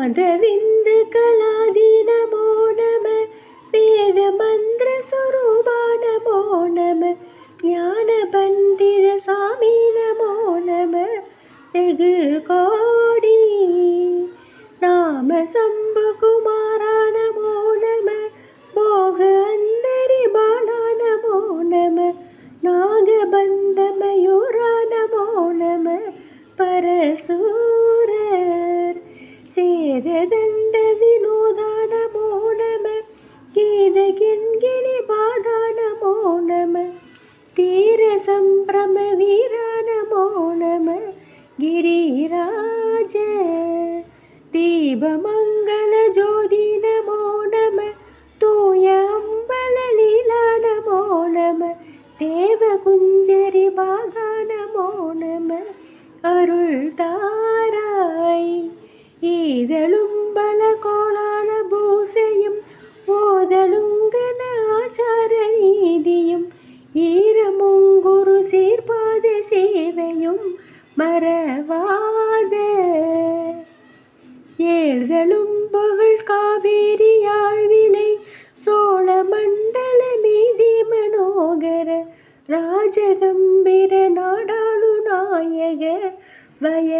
नादविंद कलादि नमो नमः वेद मंत्र स्वरूपा नमो नमः ज्ञान पंडित स्वामी नमो नमः वेगु कोडी नाम शंभु कुमारा नमो नमः मोह अंदरि बाला नमो नमः नागबंध मयूरा नमो नमः परसूरर सेददंड विनोदा नमो नमः गीत किण्किणी बाधा नमो नमः तीर संभ्रम वीरा नमो नमः गिरिराज दीपमंगल ज्योति नमो नमः तूय अम्बल लीला नमो नमः देवकुंजरी बागा नमो नमः अरुள் தாராய் ஈதழும்பல கோளான பூசையும் ஓதலுங்கன ஆச்சார நீதியும் ஈரமுங்குரு சீர்பாத சேவையும் மறவாத ஏழ்தலும் புகழ் காவேரி யாழ்வினை சோழ மண்டல மீதி மனோகர ராஜகம்பிர நாடாளு நாயக வய